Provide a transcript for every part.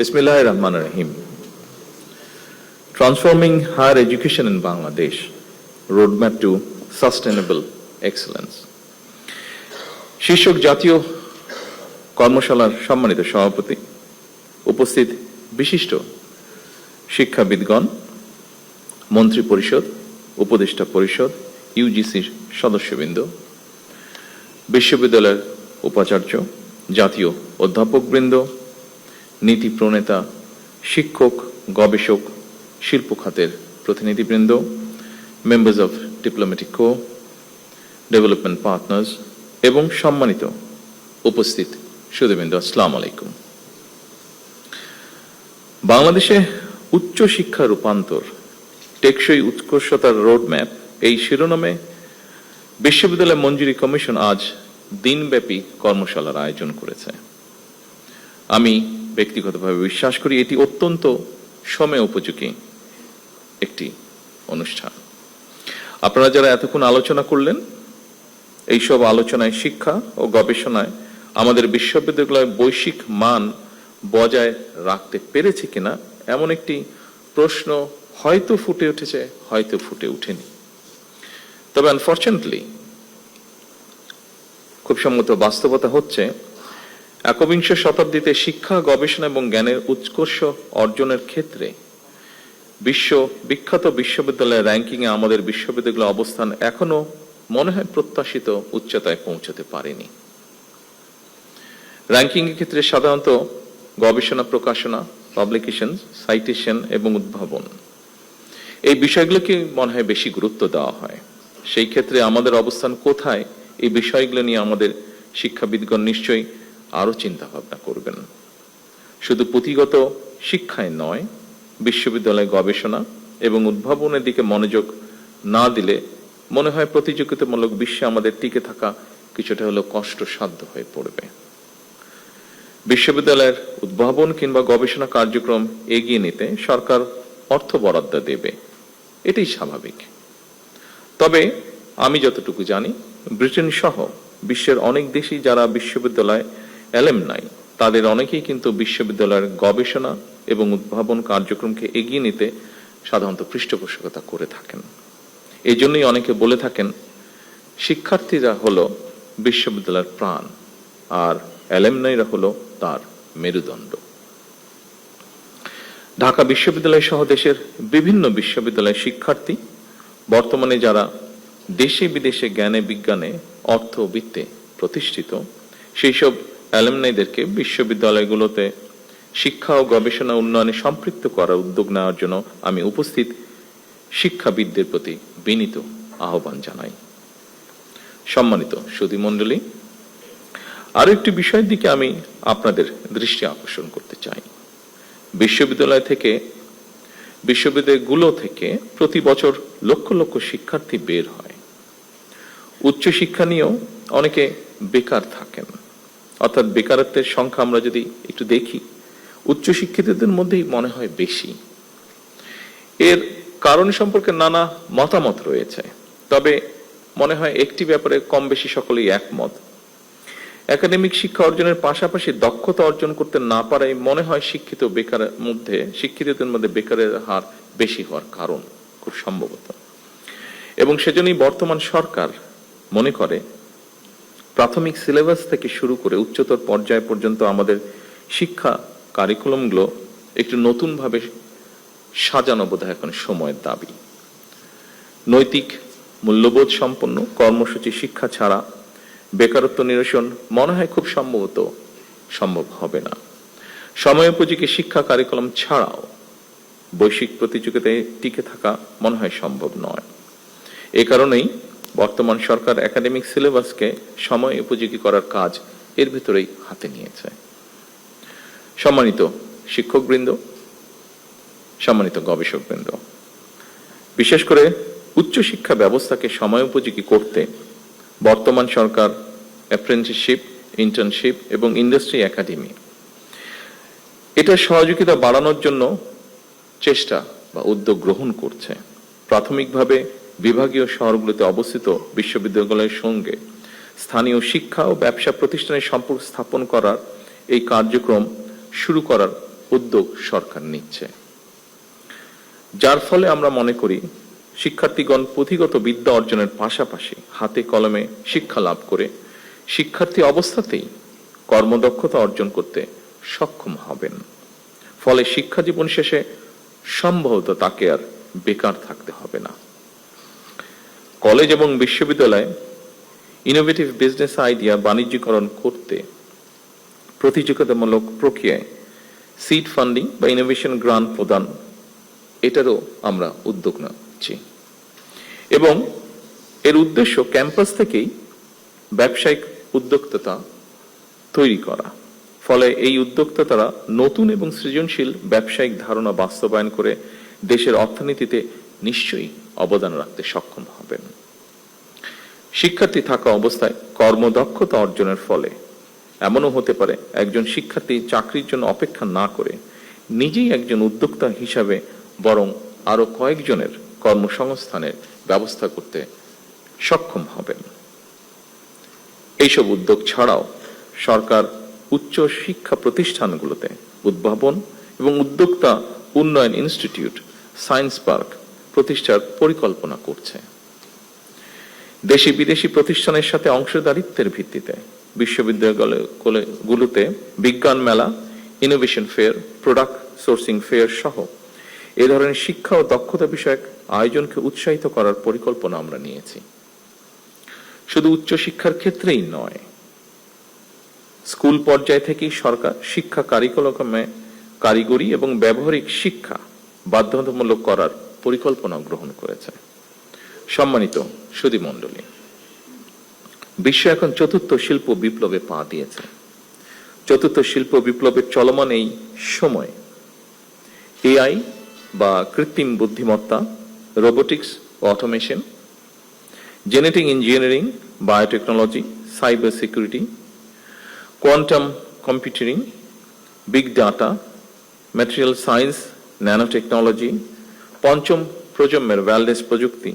Bismillahir Rahmanir Rahim. Transforming higher education in Bangladesh, roadmap to sustainable excellence. শীর্ষক জাতীয় কর্মশালার সম্মানিত সভাপতি, উপস্থিত বিশিষ্ট শিক্ষাবিদগণ, মন্ত্রী পরিষদ, উপদেষ্টা পরিষদ, ইউজিসির সদস্যবৃন্দ, বিশ্ববিদ্যালয়ের উপাচার্য, জাতীয় অধ্যাপকবৃন্দ, নীতি প্রণেতা, শিক্ষক, গবেষক, শিল্প খাতের প্রতিনিধিবৃন্দ, members of diplomatic core, development partners এবং সম্মানিত উপস্থিত সুধীবৃন্দ, আসসালামু আলাইকুম। বাংলাদেশে উচ্চ শিক্ষা রূপান্তর, টেকসই উৎকর্ষতার রোডম্যাপ এই শিরোনামে বিশ্ববিদ্যালয় মঞ্জুরি কমিশন আজ দিনব্যাপী কর্মশালার আয়োজন করেছে। আমি ব্যক্তিগতভাবে বিশ্বাস করি এটি অত্যন্ত সময় উপযোগী একটি অনুষ্ঠান। আপনারা যারা এতক্ষণ আলোচনা করলেন, এইসব আলোচনায় শিক্ষা ও গবেষণায় আমাদের বিশ্ববিদ্যালয়ের বৈশ্বিক মান বজায় রাখতে পেরেছে কিনা এমন একটি প্রশ্ন হয়তো ফুটে উঠেছে, হয়তো ফুটে ওঠেনি। তবে আনফরচুনেটলি খুব সম্মত বাস্তবতা হচ্ছে, একবিংশ শতাব্দীতে শিক্ষা, গবেষণা এবং জ্ঞানের উৎকর্ষ অর্জনের ক্ষেত্রে বিশ্ব বিখ্যাত বিশ্ববিদ্যালয়ের র্যাঙ্কিংয়ে আমাদের বিশ্ববিদ্যালয়ের অবস্থান এখনো মনে হয় প্রত্যাশিত উচ্চতায় পৌঁছতে পারেনি। র্যাঙ্কিং এর ক্ষেত্রে সাধারণত গবেষণা, প্রকাশনা, পাবলিকেশন, সাইটেশন এবং উদ্ভাবন এই বিষয়গুলোকে মনে হয় বেশি গুরুত্ব দেওয়া হয়। সেই ক্ষেত্রে আমাদের অবস্থান কোথায়, এই বিষয়গুলো নিয়ে আমাদের শিক্ষাবিদগণ নিশ্চয়ই আরো চিন্তা ভাবনা করবেন। শুধু পুঁথিগত শিক্ষায় নয়, বিশ্ববিদ্যালয় গবেষণা এবং উদ্ভাবনের দিকে মনোযোগ না দিলে মনে হয় প্রতিযোগিতামূলক বিশ্বে আমাদের টিকে থাকা কিছুটা হলো কষ্টসাধ্য হয়ে পড়বে। বিশ্ববিদ্যালয়ের উদ্ভাবন কিংবা গবেষণা কার্যক্রম এগিয়ে নিতে সরকার অর্থ বরাদ্দ দেবে, এটাই স্বাভাবিক। তবে আমি যতটুকু জানি, ব্রিটেন সহ বিশ্বের অনেক দেশই যারা বিশ্ববিদ্যালয় অ্যালামনাই, তাদের অনেকেই কিন্তু বিশ্ববিদ্যালয়ের গবেষণা এবং উদ্ভাবন কার্যক্রমকে এগিয়ে নিতে সাধারণত পৃষ্ঠপোষকতা করে থাকেন। এই জন্যই অনেকে বলে থাকেন, শিক্ষার্থীরা হলো বিশ্ববিদ্যালয়ের প্রাণ আর অ্যালামনাইরা হলো তার মেরুদণ্ড। ঢাকা বিশ্ববিদ্যালয় সহ দেশের বিভিন্ন বিশ্ববিদ্যালয়ের শিক্ষার্থী বর্তমানে যারা দেশে বিদেশে জ্ঞানে বিজ্ঞানে অর্থবিত্তে প্রতিষ্ঠিত, সেই সব অ্যালামনাইদেরকে বিশ্ববিদ্যালয়গুলোতে শিক্ষা ও গবেষণা উন্নয়নে সম্পৃক্ত করার উদ্যোগ নেওয়ার জন্য আমি উপস্থিত শিক্ষাবিদদের প্রতি বিনীত আহ্বান জানাই। সম্মানিত সুধীমণ্ডলী, আরো একটি বিষয়ের দিকে আমি আপনাদের দৃষ্টি আকর্ষণ করতে চাই। বিশ্ববিদ্যালয়গুলো থেকে প্রতি বছর লক্ষ লক্ষ শিক্ষার্থী বের হয়। উচ্চশিক্ষা নিয়েও অনেকে বেকার থাকেন, অর্থাৎ বেকারত্বের সংখ্যা আমরা যদি একটু দেখি, উচ্চশিক্ষিতদের মধ্যেই মনে হয় বেশি। এর কারণ সম্পর্কে নানা মতামত রয়েছে, তবে মনে হয় একটি ব্যাপারে কম বেশি সকলেই একমত। একাডেমিক শিক্ষা অর্জনের পাশাপাশি দক্ষতা অর্জন করতে না পারাই মনে হয় শিক্ষিতদের মধ্যে বেকারের হার বেশি হওয়ার কারণ, খুব সম্ভবত। এবং সেজন্যই বর্তমান সরকার মনে করে প্রাথমিক সিলেবাস থেকে শুরু করে উচ্চতর পর্যায় পর্যন্ত আমাদের শিক্ষা কারিকুলামগুলো একটু নতুন ভাবে সাজানো বোধহয় এখন সময়ের দাবি। নৈতিক মূল্যবোধ সম্পন্ন কর্মসূচি শিক্ষা ছাড়া বেকারত্ব নিরসন মনে হয় খুব সম্ভবত সম্ভব হবে না। সময়োপযোগী শিক্ষা কারিকুলাম ছাড়াও বৈশ্বিক প্রতিযোগিতায় টিকে থাকা মনে হয় সম্ভব নয়। এ কারণেই বর্তমান সরকার একাডেমিক সিলেবাসকে সময় উপযোগী করার কাজ এর ভিতরেই হাতে নিয়েছে। সম্মানিত শিক্ষকবৃন্দ, সম্মানিত গবেষকবৃন্দ, বিশেষ করে উচ্চশিক্ষা ব্যবস্থাকে সময় উপযোগী করতে বর্তমান সরকার অ্যাপ্রেন্টিসশিপ, ইন্টার্নশিপ এবং ইন্ডাস্ট্রি একাডেমি এটা সহযোগিতা বাড়ানোর জন্য চেষ্টা বা উদ্যোগ গ্রহণ করছে। প্রাথমিকভাবে বিভাগীয় শহরগুলোতে অবস্থিত বিশ্ববিদ্যালয়ের সঙ্গে স্থানীয় শিক্ষা ও ব্যবসা প্রতিষ্ঠানের সম্পর্ক স্থাপন করার এই কার্যক্রম শুরু করার উদ্যোগ সরকার নিচ্ছে, যার ফলে আমরা মনে করি শিক্ষার্থীগণ পুঁথিগত বিদ্যা অর্জনের পাশাপাশি হাতে কলমে শিক্ষা লাভ করে শিক্ষার্থী অবস্থাতেই কর্মদক্ষতা অর্জন করতে সক্ষম হবেন। ফলে শিক্ষা জীবন শেষে সম্ভবত তাকে আর বেকার থাকতে হবে না। কলেজ এবং বিশ্ববিদ্যালয়ে ইনোভেটিভ বিজনেস আইডিয়া বাণিজ্যিকরণ করতে প্রতিযোগিতামূলক প্রক্রিয়ায় সিড ফান্ডিং বা ইনোভেশন গ্রান্ট প্রদান, এটারও আমরা উদ্যোগ নিচ্ছি এবং এর উদ্দেশ্য ক্যাম্পাস থেকেই ব্যবসায়িক উদ্যোক্তা তৈরি করা। ফলে এই উদ্যোক্তারা নতুন এবং সৃজনশীল ব্যবসায়িক ধারণা বাস্তবায়ন করে দেশের অর্থনীতিতে নিশ্চয়ই অবদান রাখতে সক্ষম হবেন। শিক্ষার্থী থাকা অবস্থায় কর্মদক্ষতা অর্জনের ফলে এমনও হতে পারে একজন শিক্ষার্থী চাকরির জন্য অপেক্ষা না করে নিজেই একজন উদ্যোক্তা হিসাবে বরং আরো কয়েকজনের কর্মসংস্থানের ব্যবস্থা করতে সক্ষম হবেন। এইসব উদ্যোগ ছাড়াও সরকার উচ্চ শিক্ষা প্রতিষ্ঠানগুলোতে উদ্ভাবন এবং উদ্যোক্তা উন্নয়ন ইনস্টিটিউট, সায়েন্স পার্ক প্রতিষ্ঠার পরিকল্পনা করছে। দেশি বিদেশি প্রতিষ্ঠানের সাথে অংশীদারিত্বের ভিত্তিতে বিশ্ববিদ্যালয়গুলোতে বিজ্ঞান মেলা, innovation fair, product sourcing fair সহ এ ধরনের শিক্ষা ও দক্ষতা বিষয়ক আয়োজনকে উৎসাহিত করার পরিকল্পনা আমরা নিয়েছি। শুধু উচ্চশিক্ষার ক্ষেত্রেই নয়, স্কুল পর্যায় থেকেই সরকার শিক্ষা কারিকুলামে কারিগরি এবং ব্যবহারিক শিক্ষা বাধ্যতামূলক করার পরিকল্পনা গ্রহণ করেছে। সম্মানিত সুধীমণ্ডলী, বিশ্ব এখন চতুর্থ শিল্প বিপ্লবে পা দিয়েছে। চতুর্থ শিল্প বিপ্লবের চলমান এই সময় এআই বা কৃত্রিম বুদ্ধিমত্তা, robotics, automation, genetic engineering, biotechnology, cyber security, quantum computing, big data, material science, nano technology, পঞ্চম প্রজন্মের ওয়্যারলেস প্রযুক্তি,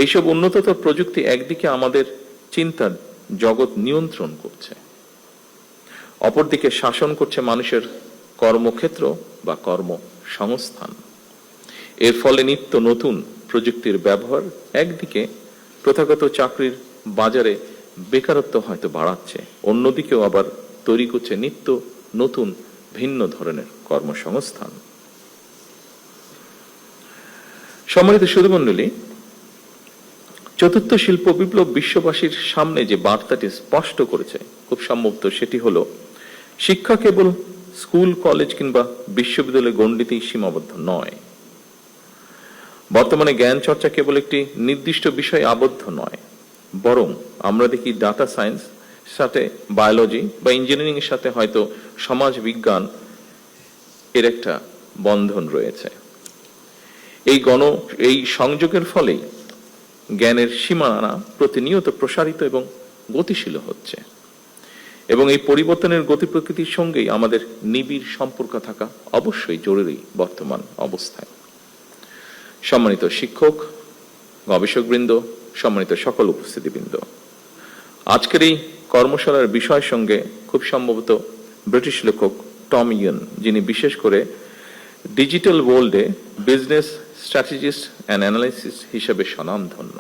এইসব উন্নততর প্রযুক্তি একদিকে আমাদের চিন্তার জগৎ নিয়ন্ত্রণ করছে, অপরদিকে শাসন করছে মানুষের কর্মক্ষেত্র বা কর্মসংস্থান। এর ফলে নিত্য নতুন প্রযুক্তির ব্যবহার একদিকে প্রথাগত চাকরির বাজারে বেকারত্ব হয়তো বাড়াচ্ছে, অন্যদিকেও আবার তৈরি করছে নিত্য নতুন ভিন্ন ধরনের কর্মসংস্থান। সম্মানিত সুধীমণ্ডলী, চতুর্থ শিল্প বিপ্লব বিশ্ববাসীর সামনে যে বার্তাটি স্পষ্ট করেছে খুব সম্ভবত সেটি হলো শিক্ষা কেবল স্কুল, কলেজ কিংবা বিশ্ববিদ্যালয়ে গণ্ডিতেই সীমাবদ্ধ নয়। বর্তমানে জ্ঞান চর্চা কেবল একটি নির্দিষ্ট বিষয়ে আবদ্ধ নয়, বরং আমরা দেখি ডাটা সায়েন্স সাথে বায়োলজি বা ইঞ্জিনিয়ারিং এর সাথে হয়তো সমাজ বিজ্ঞান এর একটা বন্ধন রয়েছে। এই সংযোগের ফলেই জ্ঞানের সীমানা প্রতিনিয়ত প্রসারিত এবং গতিশীল হচ্ছে এবং এই পরিবর্তনের গতি প্রকৃতির সঙ্গেই আমাদের নিবিড় সম্পর্ক থাকা অবশ্যই জরুরি বর্তমান অবস্থায়। সম্মানিত শিক্ষক, গবেষকবৃন্দ, সম্মানিত সকল উপস্থিতিবৃন্দ, আজকের এই কর্মশালার বিষয়ের সঙ্গে খুব সম্ভবত ব্রিটিশ লেখক টম ইয়ন, যিনি বিশেষ করে ডিজিটাল ওয়ার্ল্ডে বিজনেস স্ট্র্যাটেজিস্ট অ্যান্ড অ্যানালাইসিস হিসেবে স্বনামধন্য,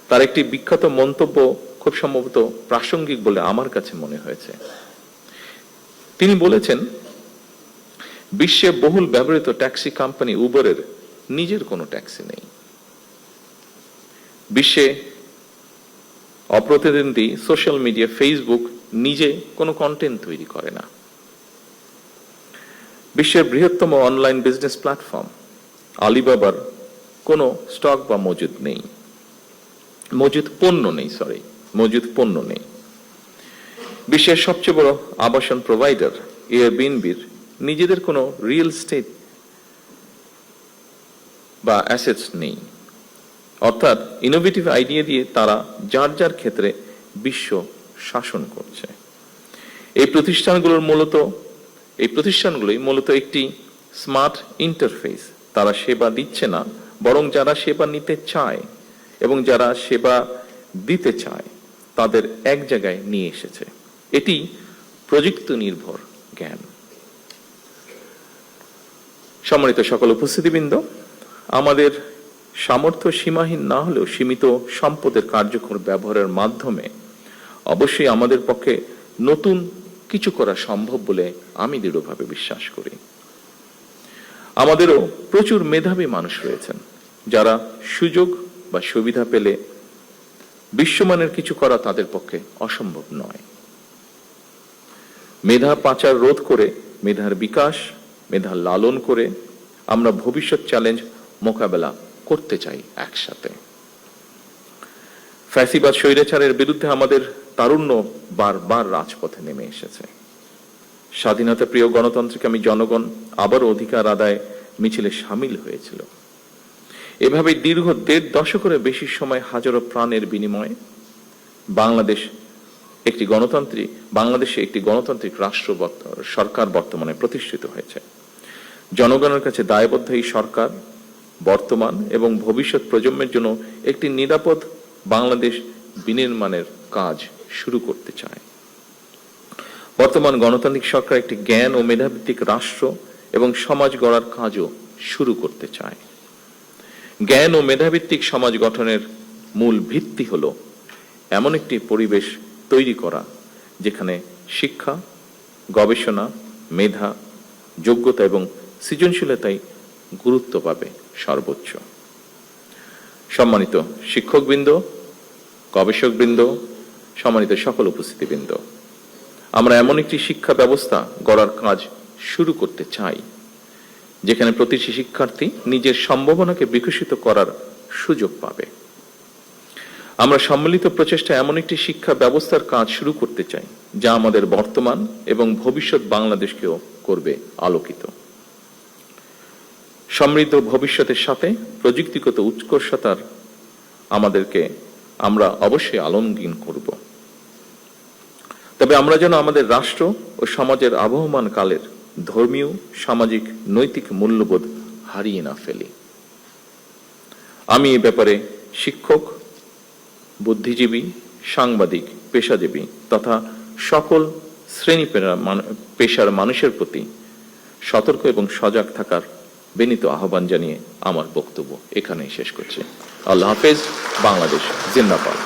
তার একটি বিখ্যাত মন্তব্য খুব সম্ভবত প্রাসঙ্গিক বলে আমার কাছে মনে হয়েছে। তিনি বলেছেন, বিশ্বে বহুল ব্যবহৃত ট্যাক্সি কোম্পানি উবারের নিজের কোনো ট্যাক্সি নেই। বিশ্বে অপ্রতিদ্বন্দ্বী সোশ্যাল মিডিয়া ফেসবুক নিজে কোনো কন্টেন্ট তৈরি করে না। বিশ্বের বৃহত্তম অনলাইন বিজনেস প্ল্যাটফর্ম আলিবাবার কোনো স্টক বা মজুদ পণ্য নেই। বিশ্বের সবচেয়ে বড় আবাসন প্রোভাইডার এয়ারবিএনবির নিজেদের কোনো রিয়েল এস্টেট বা অ্যাসেটস নেই। অর্থাৎ ইনোভেটিভ আইডিয়া দিয়ে তারা যার যার ক্ষেত্রে বিশ্ব শাসন করছে। এই প্রতিষ্ঠানগুলোই মূলত একটি স্মার্ট ইন্টারফেস। তারা সেবা দিচ্ছে না, বরং যারা সেবা নিতে চায় এবং যারা সেবা দিতে চায় তাদের এক জায়গায় নিয়ে এসেছে। এটি প্রযুক্তি নির্ভর জ্ঞান। সম্মানিত সকল উপস্থিতিবৃন্দ, আমাদের সামর্থ্য সীমাহীন না হলেও সীমিত সম্পদের কার্যকর ব্যবহারের মাধ্যমে অবশ্যই আমাদের পক্ষে নতুন কিছু করা সম্ভব বলে আমি দৃঢ়ভাবে বিশ্বাস করি। আমাদেরও প্রচুর মেধাবী মানুষ রয়েছেন যারা সুযোগ বা সুবিধা পেলে বিশ্বমানের কিছু করা তাদের পক্ষে অসম্ভব নয়। মেধা পাচার রোধ করে, মেধার বিকাশ, মেধা লালন করে আমরা ভবিষ্যৎ চ্যালেঞ্জ মোকাবেলা করতে চাই একসাথে। ফ্যাসিবাদ স্বৈরাচারের বিরুদ্ধে আমাদের তারুণ্য বারবার রাজপথে নেমে এসেছে। স্বাধীনতা প্রিয় গণতন্ত্রকামী জনগণ আবারও অধিকার আদায় মিছিলে সামিল হয়েছিল। এভাবে দীর্ঘ ১.৫ দশকের বেশি সময় হাজারো প্রাণের বিনিময়ে বাংলাদেশে একটি গণতান্ত্রিক রাষ্ট্র সরকার বর্তমানে প্রতিষ্ঠিত হয়েছে। জনগণের কাছে দায়বদ্ধ এই সরকার বর্তমান এবং ভবিষ্যৎ প্রজন্মের জন্য একটি নিরাপদ বাংলাদেশ বিনির্মাণের কাজ শুরু করতে চায়। বর্তমান গণতান্ত্রিক সরকার একটি জ্ঞান ও মেধাভিত্তিক রাষ্ট্র এবং সমাজ গড়ার কাজও শুরু করতে চায়। জ্ঞান ও মেধাভিত্তিক সমাজ গঠনের মূল ভিত্তি হলো এমন একটি পরিবেশ তৈরি করা যেখানে শিক্ষা, গবেষণা, মেধা, যোগ্যতা এবং সৃজনশীলতাই গুরুত্ব পাবে সর্বোচ্চ। সম্মানিত শিক্ষকবৃন্দ, গবেষকবৃন্দ, সম্মানিত সকল উপস্থিতিবৃন্দ, আমরা এমন একটি শিক্ষা ব্যবস্থা গড়ার কাজ শুরু করতে চাই যেখানে প্রতিটি শিক্ষার্থী নিজের সম্ভাবনাকে বিকশিত করার সুযোগ পাবে। আমরা সম্মিলিত প্রচেষ্টা এমন একটি শিক্ষা ব্যবস্থার কাজ শুরু করতে চাই যা আমাদের বর্তমান এবং ভবিষ্যৎ বাংলাদেশকেও করবে আলোকিত। সমৃদ্ধ ভবিষ্যতের সাথে প্রযুক্তিগত উৎকর্ষতার আমরা অবশ্যই আলমগীন করব। তবে আমরা যেন আমাদের রাষ্ট্র ও সমাজের আবহমান কালের ধর্মীয়, সামাজিক, নৈতিক মূল্যবোধ হারিয়ে না ফেলি। আমি এ ব্যাপারে শিক্ষক, বুদ্ধিজীবী, সাংবাদিক, পেশাজীবী তথা সকল শ্রেণী পেশার মানুষের প্রতি সতর্ক এবং সজাগ থাকার বিনীত আহ্বান জানিয়ে আমার বক্তব্য এখানেই শেষ করছি। আল্লাহ হাফেজ। বাংলাদেশ জিন্দাবাদ।